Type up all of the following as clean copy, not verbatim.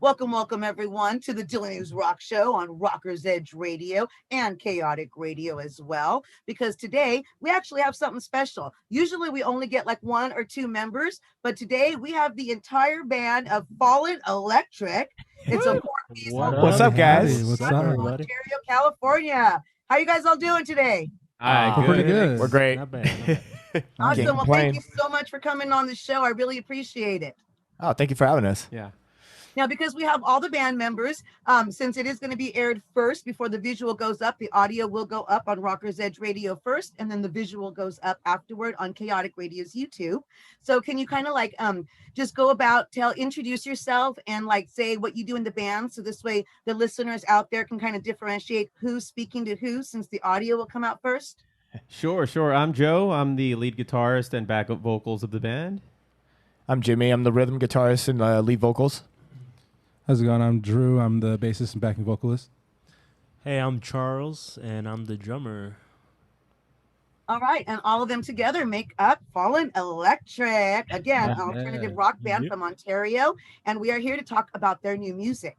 Welcome, welcome everyone to the Delaney's Rock Show on Rockers Edge Radio and Chaotic Radio as well. Because today we actually have something special. Usually we only get like one or two members, but today we have the entire band of Fallen Electric. It's a four-piece. What's up, guys? What's up, Ontario, California. How you guys all doing today? We're pretty good. We're great. Not bad. Awesome. Well, thank you so much for coming on the show. I really appreciate it. Oh, thank you for having us. Yeah. Now, because we have all the band members, since it is going to be aired first before the visual goes up, the audio will go up on Rockers Edge Radio first, and then the visual goes up afterward on Chaotic Radio's YouTube. So can you kind of like just go about, introduce yourself and like say what you do in the band, so this way the listeners out there can kind of differentiate who's speaking to who, since the audio will come out first? Sure. I'm Joe. I'm the lead guitarist and backup vocals of the band. I'm Jimmy. I'm the rhythm guitarist and lead vocals. How's it going? I'm Drew. I'm the bassist and backing vocalist. Hey, I'm Charles, and I'm the drummer. All right, and all of them together make up Fallen Electric. Again, an alternative rock band from Ontario, and we are here to talk about their new music.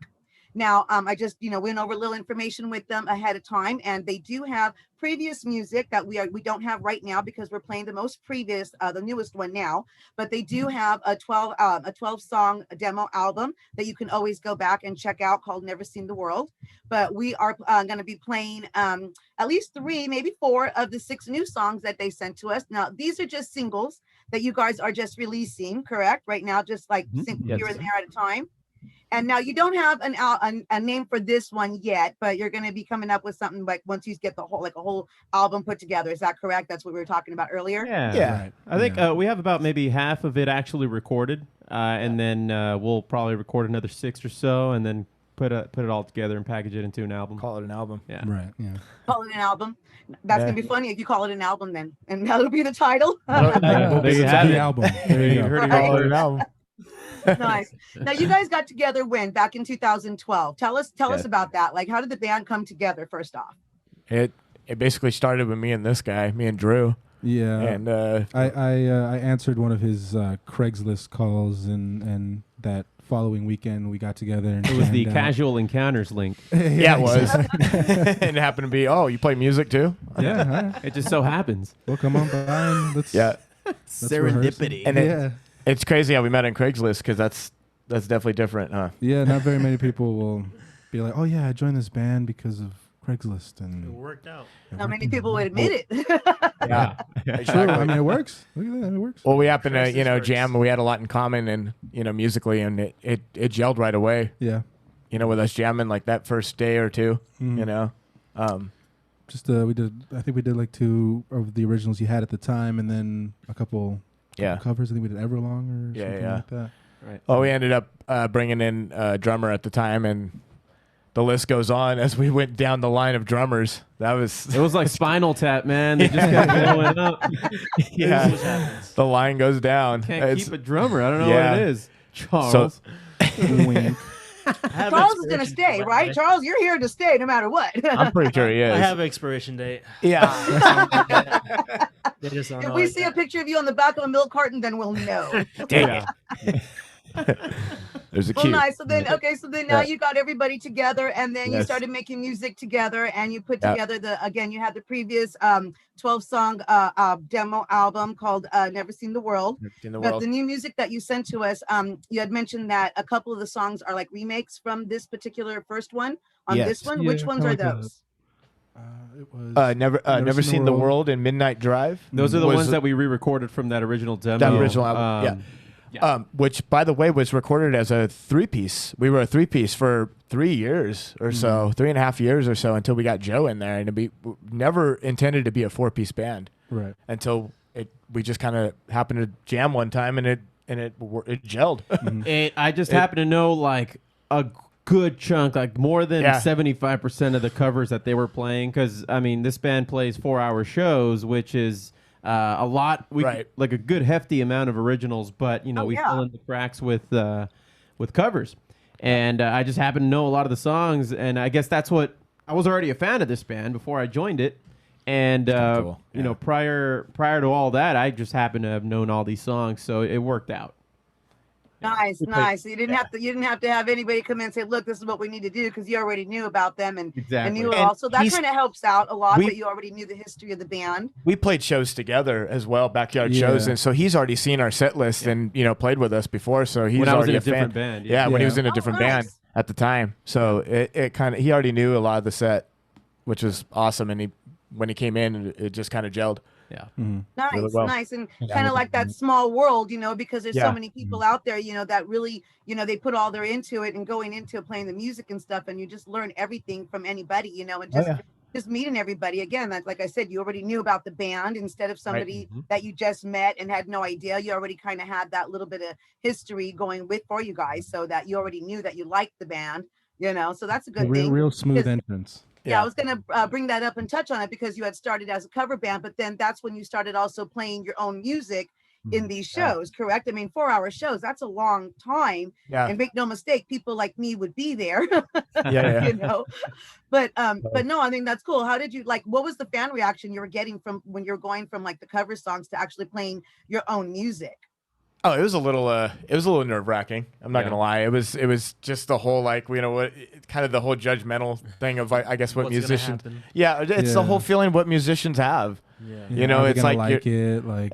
Now, I just, went over a little information with them ahead of time, and they do have previous music that we don't have right now because we're playing the most previous, the newest one now. But they do have a 12 song demo album that you can always go back and check out called Never Seen the World. But we are going to be playing at least 3, maybe 4 of the 6 new songs that they sent to us. Now, these are just singles that you guys are just releasing, correct? Right now, just like here and there at a time. And now you don't have a name for this one yet, but you're going to be coming up with something like once you get the whole album put together. Is that correct? That's what we were talking about earlier. Yeah. Right. I think we have about maybe half of it actually recorded, and then we'll probably record another 6 or so, and then put it all together and package it into an album. Call it an album. Yeah. Right. Yeah. Call it an album. That's gonna be funny if you call it an album then, and that'll be the title. There you have The it. album. There you go. heard it Right. Call it an album. Nice. Now you guys got together when? Back in 2012. Tell us about that. Like, how did the band come together? First off, It basically started with me and this guy, me and Drew, Yeah. and I answered one of his Craigslist calls, and that following weekend we got together. And It was the jammed out. Casual Encounters link. yeah, it was. And it happened to be, oh, you play music too? Yeah. All right. It just so happens. Well, come on by and let's. Yeah. let's rehearse it. And Yeah. it's crazy how we met on Craigslist because that's definitely different, huh? Yeah. Not very many people will be like, "Oh yeah, I joined this band because of Craigslist," It and worked out. not many people would admit it. Yeah. true. I mean, it works. Look at that. It works. Well, we happened to, Crisis works. jam, and we had a lot in common and, musically, and it gelled right away, Yeah. with us jamming like that first day or two, Mhm. Just I think we did like 2 of the originals you had at the time, and then a couple Yeah. covers. I think we did Everlong or Yeah, something yeah. like that. Right. Oh, we ended up bringing in a drummer at the time, and the list goes on as we went down the line of drummers. That was, It was like Spinal Tap, man. They just kept going up. yeah, This happens. the line goes down. Can't keep a drummer. I don't know Yeah. what it is. Charles. Wink. I have Charles is gonna expiration stay, date. right? Charles, you're here to stay no matter what. I'm pretty sure he is. I have an expiration date. Yeah. They just don't If know we like see a that. picture of you on the back of a milk carton, then we'll know. Dang it. There's a Well, cue. nice. So then now Yeah. you got everybody together, and then you Yes. started making music together, and you put Yeah. together you had the previous 12-song demo album called Never Seen the World. In the But world. the new music that you sent to us, you had mentioned that a couple of the songs are like remakes from this particular first one on Yes. this one. Yeah, Which ones are kinda like those? It was Never seen the world and Midnight Drive. Those are the was ones that we re-recorded from that original demo. That original album, which, by the way, was recorded as a 3-piece. We were a 3-piece for 3 years or so, 3.5 years or so, until we got Joe in there, and we never intended to be a 4-piece band right. until we just kind of happened to jam one time, and it gelled. I just happen to know like a good chunk, like more than Yeah. 75% of the covers that they were playing. Because I mean, this band plays 4-hour shows, which is a lot. Right. Like a good hefty amount of originals, but we fill in the cracks with covers. And I just happen to know a lot of the songs, and I guess that's what I was already a fan of this band before I joined it. And cool. prior to all that, I just happened to have known all these songs, so it worked out. Nice. So you didn't have to have anybody come in and say, look, this is what we need to do, because you already knew about them and knew it all. So that kind of helps out a lot that you already knew the history of the band. We played shows together as well, backyard shows, and so he's already seen our set list and played with us before. So he's already a different band. Yeah, when he was in a different band at the time. So it kind of, he already knew a lot of the set, which was awesome. And when he came in, it just kind of gelled. Yeah. Mm-hmm. Nice, really well. nice. And kind of like that small world, because there's so many people out there, that really, they put all their into it and going into playing the music and stuff. And you just learn everything from anybody, and just meeting everybody. Again, like I said, you already knew about the band instead of somebody that you just met and had no idea. You already kind of had that little bit of history going for you guys, so that you already knew that you liked the band, so that's a good thing. Real smooth entrance. Yeah, I was going to bring that up and touch on it, because you had started as a cover band, but then that's when you started also playing your own music in these shows, correct? I mean, 4-hour shows, that's a long time. Yeah. And make no mistake, people like me would be there. But no, I think that's cool. How did you what was the fan reaction you were getting from when you're going from the cover songs to actually playing your own music? Oh, it was a little nerve wracking. I'm not gonna lie. It was just the whole kind of the whole judgmental thing of I guess what musicians. Yeah, it's the whole feeling what musicians have. Yeah. It's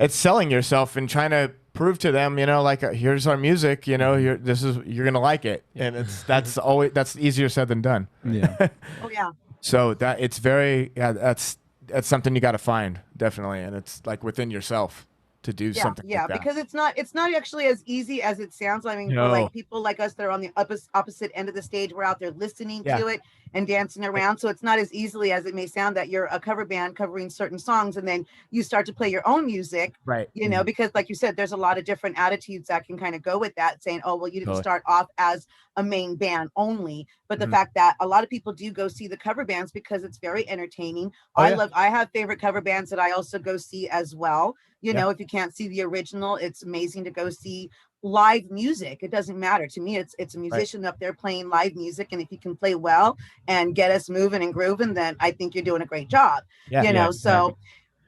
it's selling yourself and trying to prove to them, here's our music. You're gonna like it, and that's easier said than done. Yeah. Oh yeah. So that it's very that's something you got to find, definitely, and it's within yourself to do something like that. Because it's not actually as easy as it sounds. I mean, for people like us that are on the opposite end of the stage, we're out there listening to it and dancing around. So it's not as easily as it may sound that you're a cover band covering certain songs and then you start to play your own music, right? Because like you said, there's a lot of different attitudes that can kind of go with that, saying, oh, well, you didn't start off as a main band only, but the fact that a lot of people do go see the cover bands because it's very entertaining. I have favorite cover bands that I also go see as well. If you can't see the original, it's amazing to go see live music. It doesn't matter to me. It's a musician up there playing live music, and if you can play well and get us moving and grooving, then I think you're doing a great job.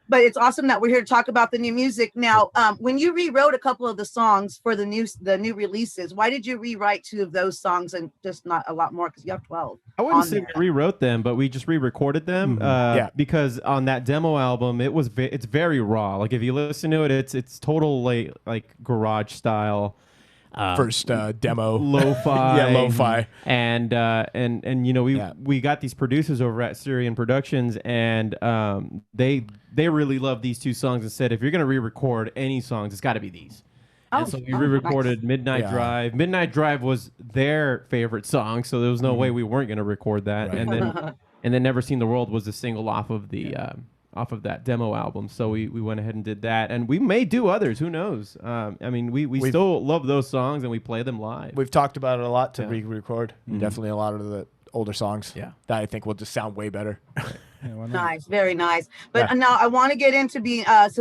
But it's awesome that we're here to talk about the new music. Now, when you rewrote a couple of the songs for the new releases, why did you rewrite 2 of those songs and just not a lot more? Because you have 12. I wouldn't say we rewrote them, but we just re-recorded them. Because on that demo album, it's very raw. If you listen to it, it's total like garage style. First demo, lo-fi, lo-fi, and we got these producers over at Syrian Productions, and they really love these 2 songs and said, if you're gonna re-record any songs, it's got to be these. And so we re-recorded Midnight Drive. Midnight Drive was their favorite song, so there was no way we weren't gonna record that. Right. And then Never Seen the World was the single off of the. Off of that demo album, so we went ahead and did that, and we may do others. Who knows? I mean, we still love those songs, and we play them live. We've talked about it a lot to re-record. Definitely a lot of the older songs. That I think will just sound way better. Nice, very nice. But now I want to get into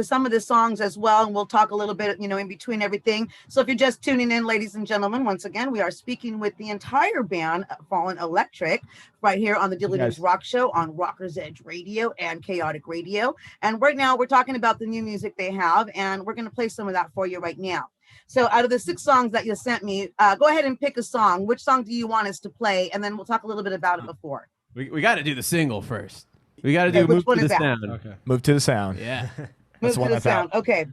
some of the songs as well, and we'll talk a little bit, in between everything. So if you're just tuning in, ladies and gentlemen, once again, we are speaking with the entire band, Fallen Electric, right here on the Dilly News Rock Show on Rockers Edge Radio and Chaotic Radio. And right now we're talking about the new music they have, and we're going to play some of that for you right now. So out of the 6 songs that you sent me, go ahead and pick a song. Which song do you want us to play? And then we'll talk a little bit about it before. We got to do the single first. We got to do Move to the Sound. Okay. Move to the Sound. Yeah. Move to the Sound. Okay.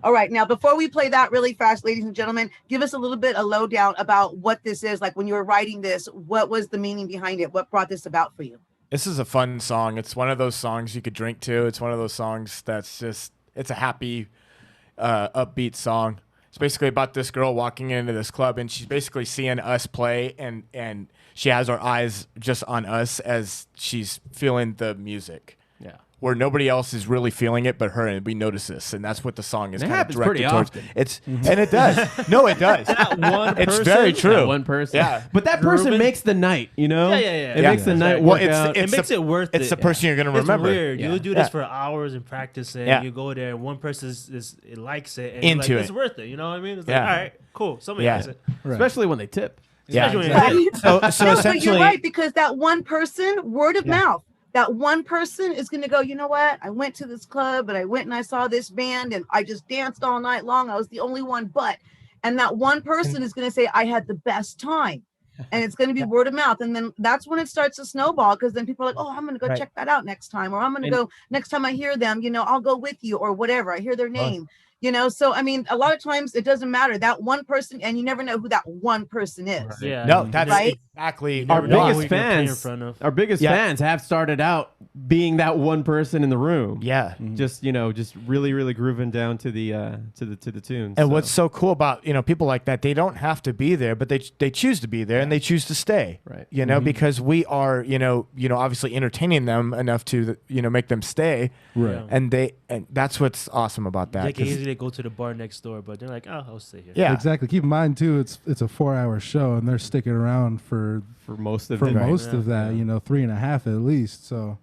All right. Now, before we play that really fast, ladies and gentlemen, give us a little bit of lowdown about what this is. Like when you were writing this, what was the meaning behind it? What brought this about for you? This is a fun song. It's one of those songs you could drink to. It's one of those songs that's just, it's a happy, upbeat song. It's basically about this girl walking into this club, and she's basically seeing us play, and she has her eyes just on us as she's feeling the music. Yeah. Where nobody else is really feeling it but her, and we notice this, and that's what the song is kind of directed towards. It's and it does. No, it does. It's very true. That one person. Yeah. But that person makes the night, Yeah. It makes the night work out. It makes it worth it. It's the person you're going to remember. It's weird. You do this for hours and practice, and you go there, and one person likes it, and into it. It's worth it. You know what I mean? It's like, all right, cool. Somebody likes it. Right. Especially when they tip. Yeah. So essentially, but you're right, because that one person, word of mouth. That one person is going to go, you know what? I went to this club and I went and I saw this band and I just danced all night long. I was the only one. But And that one person is going to say, I had the best time. And it's going to be word of mouth. And then that's when it starts to snowball, because then people are like, oh, I'm going to go check that out next time. Or I'm going to go next time I hear them, I'll go with you or whatever. I hear their name. So I mean, a lot of times it doesn't matter that one person, and you never know who that one person is. Right. Yeah, no, that's exactly our biggest fans. Our biggest fans have started out being that one person in the room. Yeah, just really, really grooving down to the tunes. And what's so cool about people like that, they don't have to be there, but they choose to be there and they choose to stay. Right. Because we are obviously entertaining them enough to make them stay. Right. And that's what's awesome about that. Like easy to go to the bar next door, but they're like, oh, I'll stay here. Yeah, exactly. Keep in mind too, it's a 4-hour show, and they're sticking around for most of that, 3.5 at least. So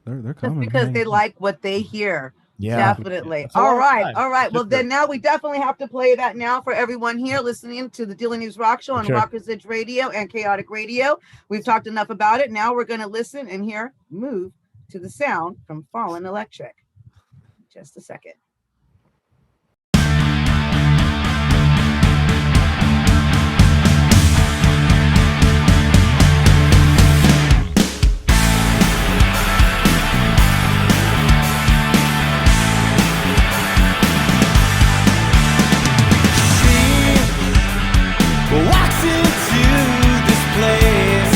they're coming. Just because they like what they hear. Yeah, definitely. All right. Well, then now we definitely have to play that now for everyone here listening to the Daily News Rock Show on Rockers Edge Radio and Chaotic Radio. We've talked enough about it. Now we're going to listen and move to the sound from Fallen Electric. Just a second. Walks into this place.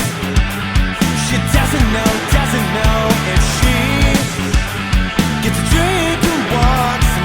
She doesn't know if she gets a drink and walks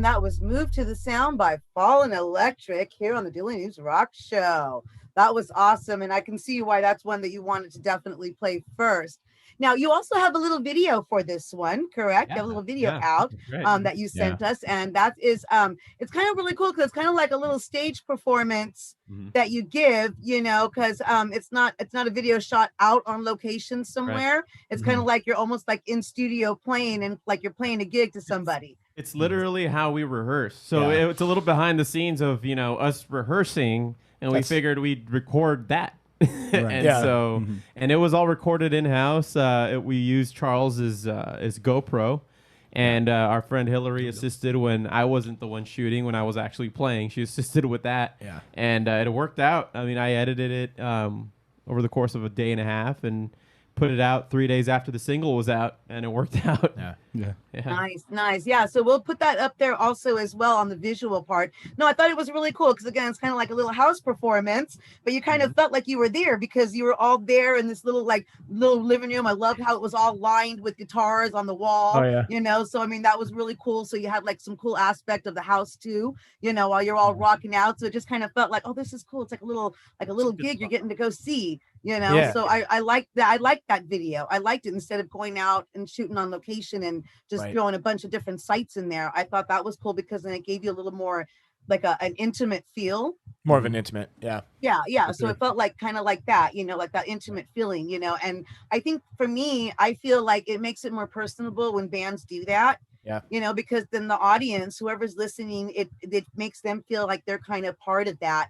and that was Move to the Sound by Fallen Electric here on the Daily News Rock Show. That was awesome, and I can see why that's one that you wanted to definitely play first. Now, you also have a little video for this one, correct? You have a little video out that you sent us, and that is, it's kind of really cool because it's kind of like a little stage performance that you give, you know, because it's not a video shot out on location somewhere. Right. It's kind of like you're almost like in studio playing, and like you're playing a gig to somebody. It's literally how we rehearse. So it's a little behind the scenes of, you know, us rehearsing, and we figured we'd record that. And so, and it was all recorded in house. We used Charles's GoPro, and our friend Hillary assisted when I wasn't the one shooting. When I was actually playing, she assisted with that. Yeah, and it worked out. I mean, I edited it over the course of a day and a half, and put it out 3 days after the single was out, and it worked out. Yeah. Nice. Yeah, so we'll put that up there also as well on the visual part. No, I thought it was really cool because, again, it's kind of like a little house performance, but you kind of felt like you were there because you were all there in this little living room. I loved how it was all lined with guitars on the wall, you know, so I mean that was really cool. So you had like some cool aspect of the house too, you know, while you're all rocking out. So it just kind of felt like, oh, this is cool. It's like a little gig you're getting to go see, you know. So I liked that. I liked that video. I liked it instead of going out and shooting on location and just throwing a bunch of different sites in there. I thought that was cool because then it gave you a little more like an intimate feel. More of an intimate, yeah. So it felt like kind of like that, you know, like that intimate feeling, you know. And I think for me, I feel like it makes it more personable when bands do that. Yeah. You know, because then the audience, whoever's listening, it makes them feel like they're kind of part of that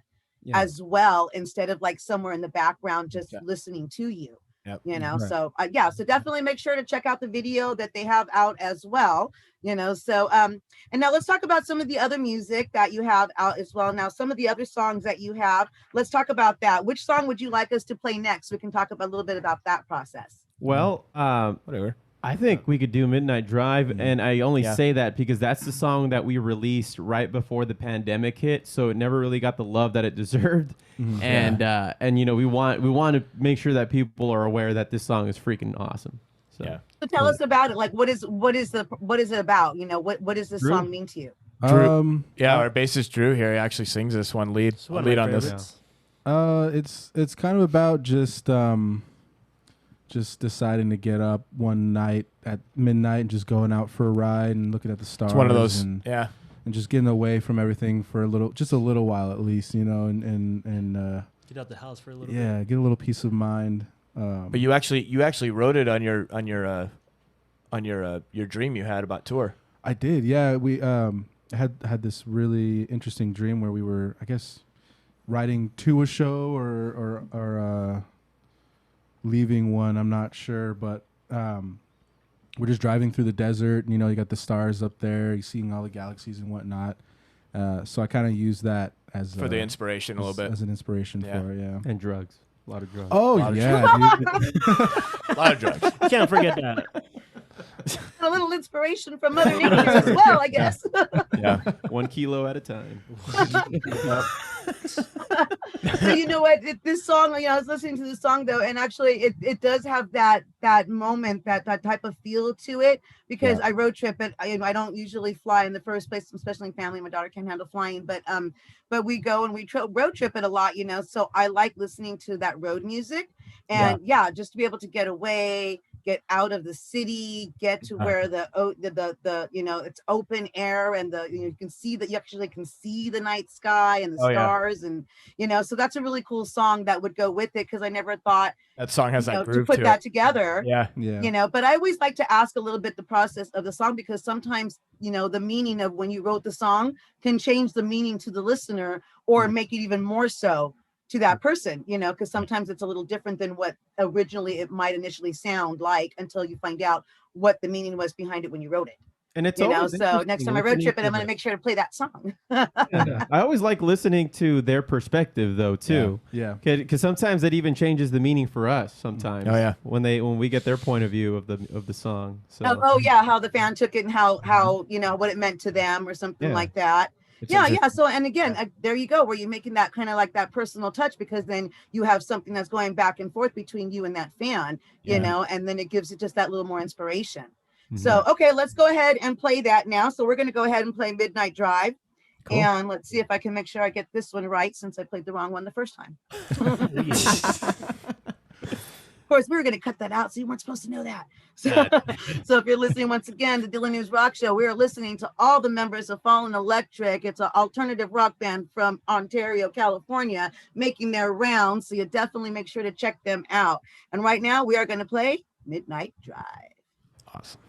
as well, instead of like somewhere in the background just listening to you. Yep. You know, so so definitely make sure to check out the video that they have out as well, you know. So and now let's talk about some of the other music that you have out as well. Now, some of the other songs that you have, let's talk about that. Which song would you like us to play next? We can talk about a little bit about that process. Well, whatever. I think we could do Midnight Drive, and I only say that because that's the song that we released right before the pandemic hit, so it never really got the love that it deserved. And you know, we want to make sure that people are aware that this song is freaking awesome. So tell us about it. Like, what is it about? You know, what does this song mean to you? Drew, our bassist Drew here, he actually sings this one lead on this. It's kind of about just deciding to get up one night at midnight and just going out for a ride and looking at the stars. It's one of those, and just getting away from everything for a little while at least, you know, and get out the house for a little bit. Yeah, get a little peace of mind. But you actually wrote it on your dream you had about tour. I did, yeah. We had this really interesting dream where we were, I guess, riding to a show or leaving one, I'm not sure, but we're just driving through the desert, and you know, you got the stars up there, you're seeing all the galaxies and whatnot. So I kind of use that as for the inspiration a little bit, as an inspiration for and drugs, a lot of drugs. Oh a lot of drugs. You can't forget that. A little inspiration from Mother Nature as well, I guess. 1 kilo at a time. So you know what? This song, you know, I was listening to the song though, and actually, it does have that moment, that type of feel to it. Because I road trip, and I don't usually fly in the first place, especially in family. My daughter can't handle flying, but we go and we road trip it a lot, you know. So I like listening to that road music, and just to be able to get away, get out of the city, get to where the you know, it's open air, and you can see that you actually can see the night sky and the stars, and you know, so that's a really cool song that would go with it, because I never thought that song has that groove to put to that it. Together. You know, but I always like to ask a little bit the process of the song, because sometimes, you know, the meaning of when you wrote the song can change the meaning to the listener, or make it even more so to that person, you know, because sometimes it's a little different than what originally it might initially sound like until you find out what the meaning was behind it when you wrote it. And it's, you know, so next time I road trip it, I'm going to make sure to play that song. I always like listening to their perspective though too. Because sometimes it even changes the meaning for us sometimes. When we get their point of view of the song. So how the fan took it, and how you know, what it meant to them or something like that. So, and again, there you go, where you're making that kind of like that personal touch, because then you have something that's going back and forth between you and that fan, you know, and then it gives it just that little more inspiration. So, okay, let's go ahead and play that now. So we're going to go ahead and play Midnight Drive. Cool. And let's see if I can make sure I get this one right since I played the wrong one the first time. Of course, we were going to cut that out, so you weren't supposed to know that. So if you're listening once again to Dylan News Rock Show, we are listening to all the members of Fallen Electric. It's an alternative rock band from Ontario, California, making their rounds. So you definitely make sure to check them out. And right now, we are going to play Midnight Drive. Awesome.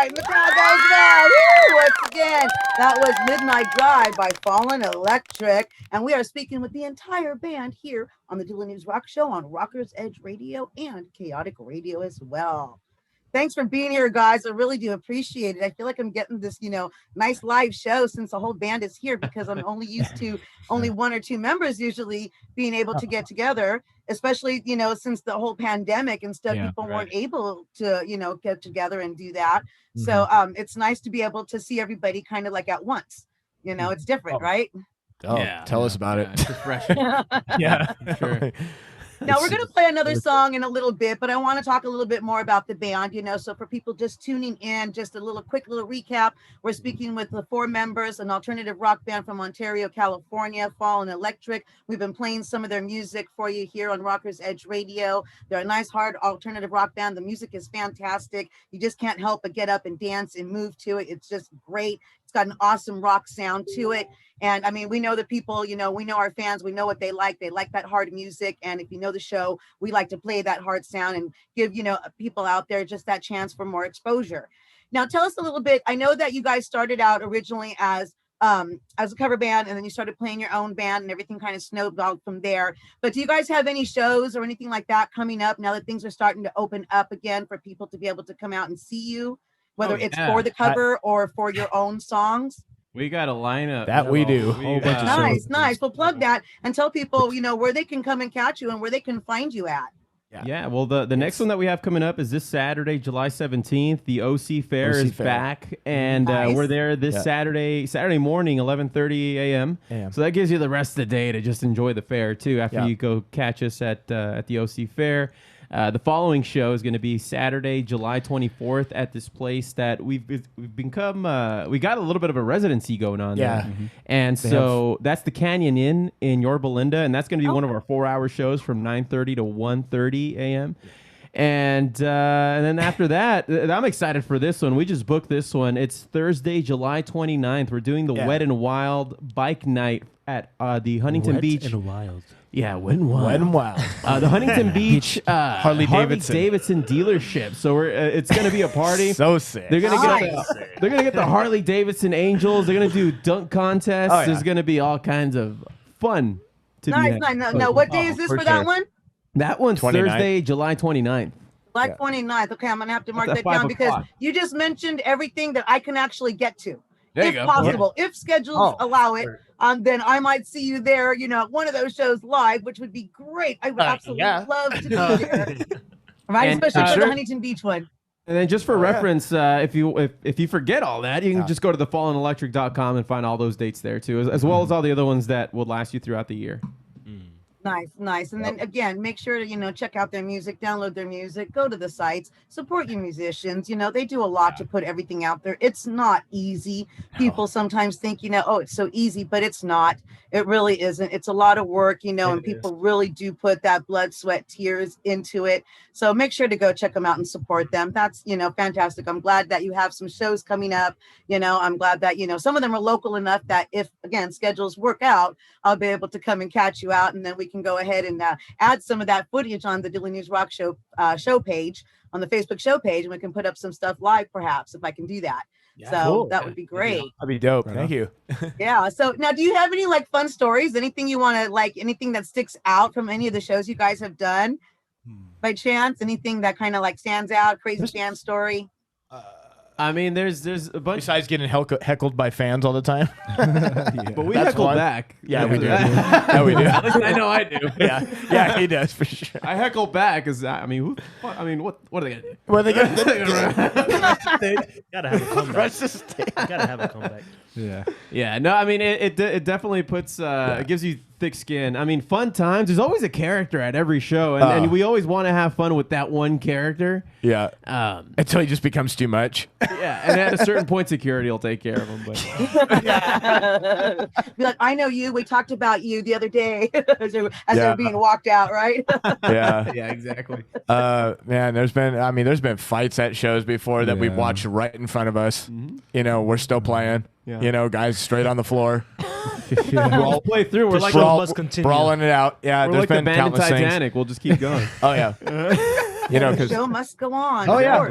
right, and the crowd goes wild. Woo! Once again, that was Midnight Drive by Fallen Electric. And we are speaking with the entire band here on the Dylan News Rock Show on Rockers Edge Radio and Chaotic Radio as well. Thanks for being here, guys. I really do appreciate it. I feel like I'm getting this, nice live show since the whole band is here, because I'm only used to only one or two members usually being able to get together, especially, since the whole pandemic and stuff, people weren't able to, get together and do that. Mm-hmm. So it's nice to be able to see everybody kind of like at once. It's different, right? Oh, tell us about it. It's refreshing. Sure. Now we're going to play another song in a little bit, but I want to talk a little bit more about the band, so for people just tuning in, just a quick little recap. We're speaking with the 4 members, an alternative rock band from Ontario, California, Fallen Electric. We've been playing some of their music for you here on Rockers Edge Radio. They're a nice, hard alternative rock band. The music is fantastic. You just can't help but get up and dance and move to it. It's just great. It's got an awesome rock sound to it. And I mean, we know the people, we know our fans, we know what they like. They like that hard music. And if you know the show, we like to play that hard sound and give, people out there just that chance for more exposure. Now, tell us a little bit. I know that you guys started out originally as a cover band, and then you started playing your own band and everything kind of snowballed from there. But do you guys have any shows or anything like that coming up now that things are starting to open up again for people to be able to come out and see you, whether it's for the cover or for your own songs? We got a lineup. That we do. Nice. We'll plug that and tell people, where they can come and catch you and where they can find you at. Yeah. Well, the next one that we have coming up is this Saturday, July 17th. The OC Fair is back, and we're there this Saturday morning, 11:30 a.m. So that gives you the rest of the day to just enjoy the fair too. After you go catch us at the OC Fair. The following show is going to be Saturday, July 24th at this place that we've become. We got a little bit of a residency going on there. Mm-hmm. And so that's the Canyon Inn in Yorba Linda, and that's going to be one of our 4-hour shows from 9:30 to 1:30 a.m. And then after that, I'm excited for this one. We just booked this one. It's Thursday, July 29th. We're doing the Wet and Wild Bike Night at the Huntington Beach. Wet and Wild. Yeah, Wet and Wild. Wet and Wild. The Huntington Beach Harley Davidson dealership. So it's going to be a party. So sick. They're going to get the Harley Davidson Angels. They're going to do dunk contests. There's going to be all kinds of fun to be had. Nice. Now, what day is this for that one? That one's 29th. Thursday, July 29th. July 29th. Okay, I'm going to have to mark that down because you just mentioned everything that I can actually get to. There if you go. possible, if schedules allow it, then I might see you there, at one of those shows live, which would be great. I would absolutely love to be there. Right, and, especially for the Huntington Beach one. And then just for reference, if you forget all that, you can just go to thefallenelectric.com and find all those dates there too, as well as all the other ones that will last you throughout the year. Nice. And then again, make sure to, check out their music, download their music, go to the sites, support your musicians. They do a lot to put everything out there. It's not easy. People sometimes think, it's so easy, but it's not. It really isn't. It's a lot of work, and people really do put that blood, sweat, tears into it. So make sure to go check them out and support them. That's, fantastic. I'm glad that you have some shows coming up. I'm glad that, some of them are local enough that if, again, schedules work out, I'll be able to come and catch you out, and then we can go ahead and add some of that footage on the Dylan News Rock Show show page, on the Facebook show page, and we can put up some stuff live, perhaps, if I can do that. So that would be great. That'd be dope. Thank you. Yeah. So now, do you have any fun stories? Anything you want to anything that sticks out from any of the shows you guys have done by chance? Anything that kind of stands out? Crazy fan story? I mean, there's a bunch. Besides getting heckled by fans all the time. But we heckle back. Yeah, we do. Yeah, we do. At least I know I do. Yeah, he does for sure. I heckle back because what are they gonna do? What are they gonna do? Gotta have a comeback. Rush the stage. Gotta have a comeback. Yeah. No, I mean, it definitely puts it gives you thick skin. I mean, fun times. There's always a character at every show, and we always want to have fun with that one character. Yeah. Until he just becomes too much. Yeah, and at a certain point, security will take care of him. But be like, I know you. We talked about you the other day as they're being walked out, right? Yeah. Yeah, exactly. Man, there's been fights at shows before that we've watched right in front of us. Mm-hmm. We're still playing. Yeah. Guys straight on the floor. We'll play through. We're like brawling it out. Yeah, we're like the band in Titanic. We'll just keep going. Oh yeah. the show must go on. Oh yeah,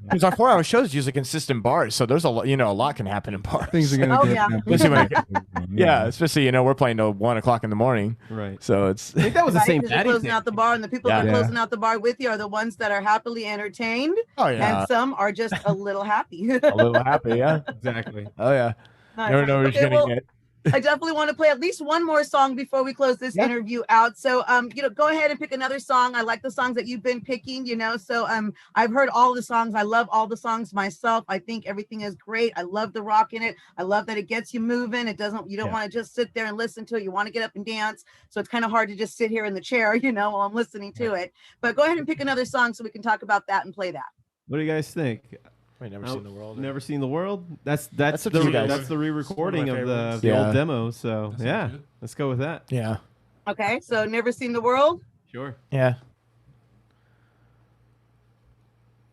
because our 4-hour show is usually consistent bars, so there's a lot can happen in bars. Things are gonna especially we're playing till 1 o'clock in the morning, right? So it's I think that was the same. You're closing out the bar, and the people that are closing out the bar with you are the ones that are happily entertained. Oh yeah, and some are just a little happy. A little happy, yeah, exactly. Oh yeah, never know what you're gonna get. I definitely want to play at least one more song before we close this interview out. So, go ahead and pick another song. I like the songs that you've been picking, So, I've heard all the songs. I love all the songs myself. I think everything is great. I love the rock in it. I love that it gets you moving. You don't want to just sit there and listen to it. You want to get up and dance. So it's kind of hard to just sit here in the chair, while I'm listening to it. But go ahead and pick another song so we can talk about that and play that. What do you guys think? I've never seen the world. Never seen the world. That's the re-recording of the old demo. So let's go with that. Yeah. Okay, so never seen the world. Sure. Yeah.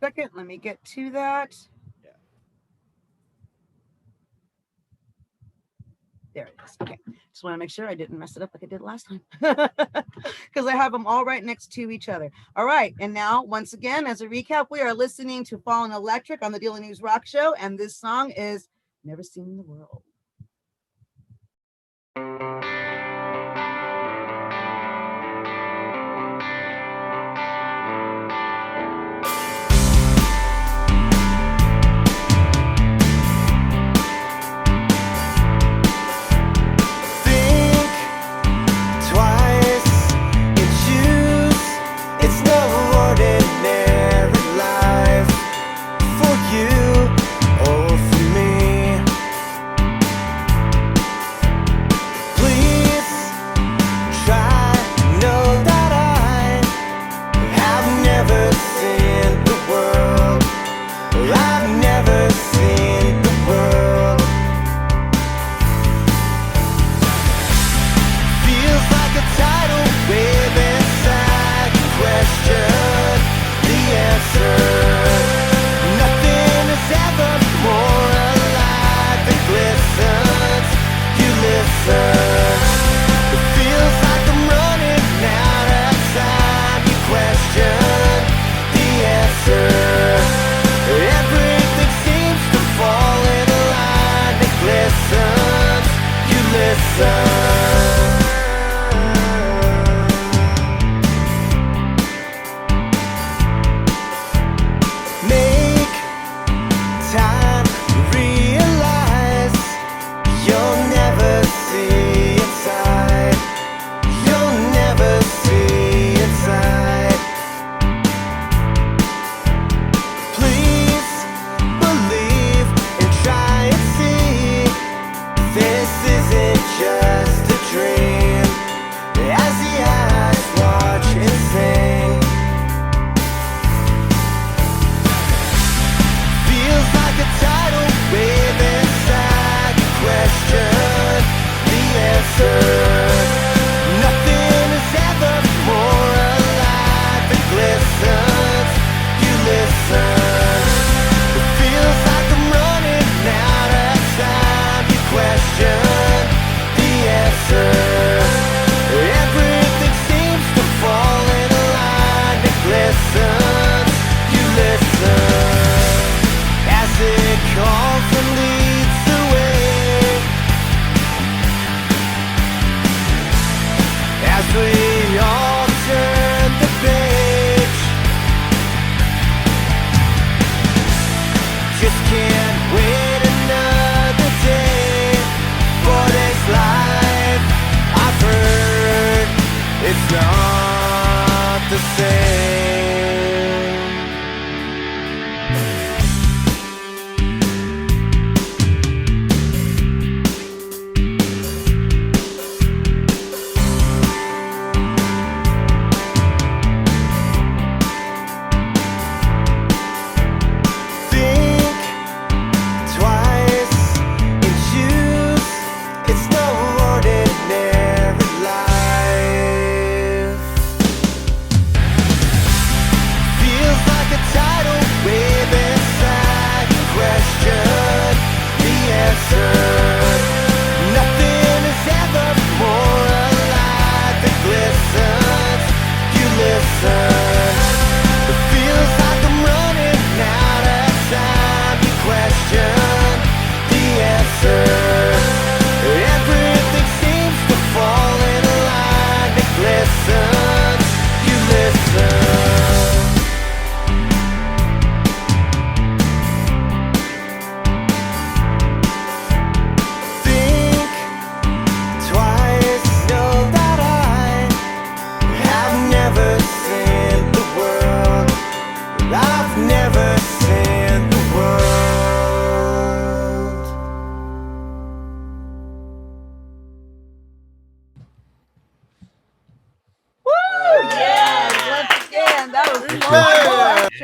Second, let me get to that. There it is. Okay. Just want to make sure I didn't mess it up like I did last time. Because I have them all right next to each other. All right. And now, once again, as a recap, we are listening to Fallen Electric on the Daily News Rock Show. And this song is Never Seen the World.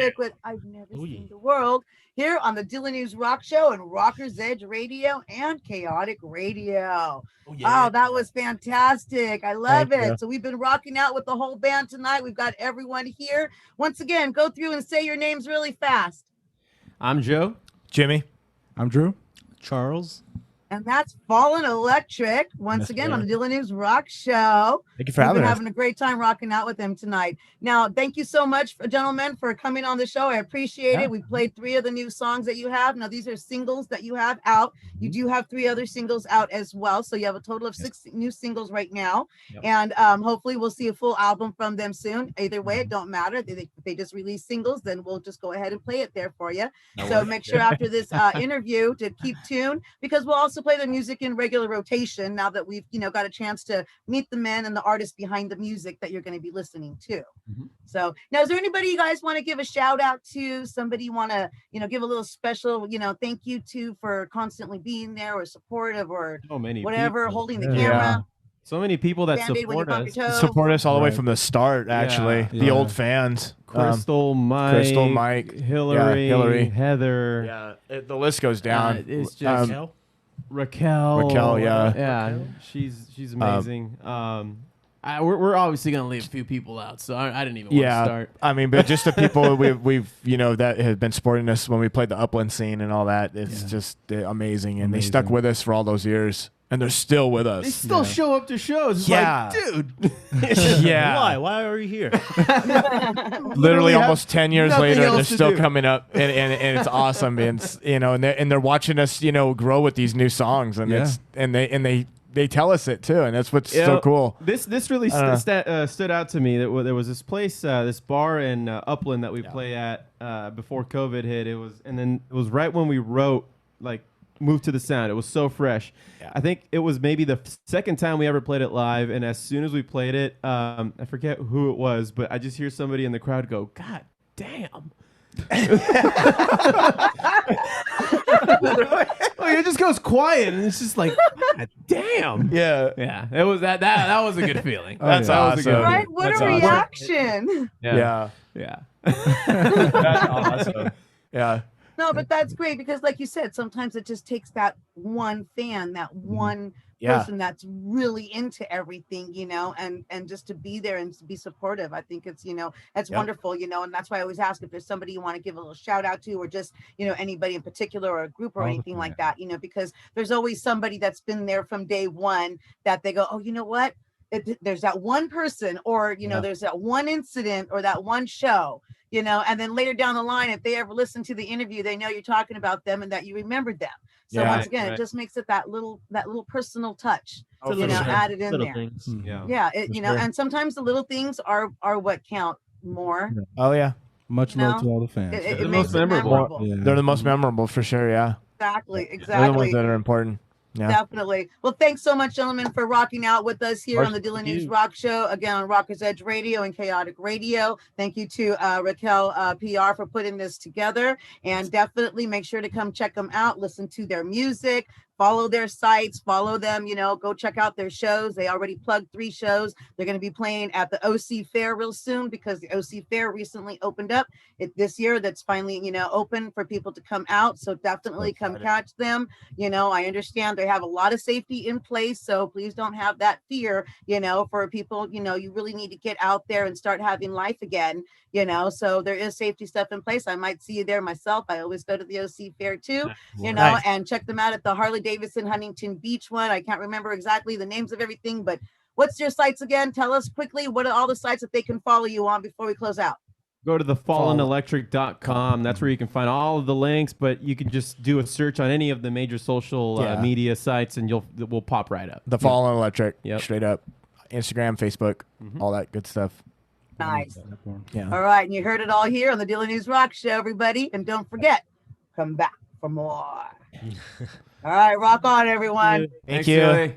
Electric with I've Never Seen the World here on the Dylan News Rock Show and Rockers Edge Radio and Chaotic Radio. Oh, that was fantastic. I love it. So we've been rocking out with the whole band tonight. We've got everyone here. Once again, go through and say your names really fast. I'm Joe. Jimmy. I'm Drew. Charles. And that's Fallen Electric, once again, on the Dylan News Rock Show. Thank you for having us. Having a great time rocking out with them tonight. Now, thank you so much, gentlemen, for coming on the show. I appreciate it. We played 3 of the new songs that you have. Now, these are singles that you have out. You do have 3 other singles out as well. So you have a total of 6 new singles right now. And hopefully we'll see a full album from them soon. Either way, it don't matter. If they just release singles, then we'll just go ahead and play it there for you. So make sure after this interview to keep tuned, because we'll also play the music in regular rotation now that we've got a chance to meet the men and the artists behind the music that you're going to be listening to. So now, is there anybody you guys want to give a shout out to? Somebody you want to give a little special thank you to for constantly being there or supportive or whatever, holding the camera? So many people that support us all the way from the start. Actually, the old fans, Crystal, Mike, Hillary, Heather. Yeah, the list goes down. It's just Raquel, yeah, she's amazing. We're obviously gonna leave a few people out, so I didn't even want to start. I mean, but just the people we've that have been supporting us when we played the Upland scene and all that. It's just amazing, and they stuck with us for all those years. And they're still with us. They still show up to shows. It's like, dude. Why are you here? Literally almost 10 years later, they're still coming up, and it's awesome. And they're watching us, grow with these new songs, and they tell us it too, and that's what's so cool. This really stood out to me. That there was this place, this bar in Upland that we play at before COVID hit. It was right when we wrote Move to the Sound. It was so fresh. I think it was maybe the second time we ever played it live, and as soon as we played it, I forget who it was, but I just hear somebody in the crowd go, "God damn." It just goes quiet, and it's just like, God damn. Yeah. It was that was a good feeling. That's awesome. Right? What a reaction. Yeah. That's awesome. Yeah. No, but that's great because, like you said, sometimes it just takes that one fan, that one person that's really into everything, and just to be there and to be supportive. I think it's, that's wonderful, and that's why I always ask if there's somebody you want to give a little shout out to, or just, anybody in particular or a group or anything like that, because there's always somebody that's been there from day one that they go, oh, you know what? There's that one person, or, there's that one incident or that one show. And then later down the line, if they ever listen to the interview, they know you're talking about them and that you remembered them. So once again, it just makes it that little personal touch, added in there. Things. And sometimes the little things are what count more. Oh yeah. Much love to all the fans. It makes it memorable. They're the most memorable for sure. Yeah. Exactly. They're the ones that are important. Yeah. Definitely. Well, thanks so much, gentlemen, for rocking out with us here on the Dylan News Rock Show, again on Rockers Edge Radio and Chaotic Radio. Thank you to Raquel PR for putting this together, and definitely make sure to come check them out, listen to their music, follow their sites, follow them, go check out their shows. They already plugged 3 shows. They're going to be playing at the OC Fair real soon because the OC Fair recently opened up this year. That's finally, open for people to come out. So definitely come catch them. I understand they have a lot of safety in place. So please don't have that fear, for people, you really need to get out there and start having life again, so there is safety stuff in place. I might see you there myself. I always go to the OC Fair too, and check them out at the Harley Davidson Huntington Beach one. I can't remember exactly the names of everything, but what's your sites again? Tell us quickly. What are all the sites that they can follow you on before we close out? Go to thefallenelectric.com. That's where you can find all of the links, but you can just do a search on any of the major social media sites, and we'll pop right up. The Fallen Electric, straight up. Instagram, Facebook, all that good stuff. Nice. Yeah. All right, and you heard it all here on the Dylan News Rock Show, everybody. And don't forget, come back for more. All right, rock on, everyone. Thank you.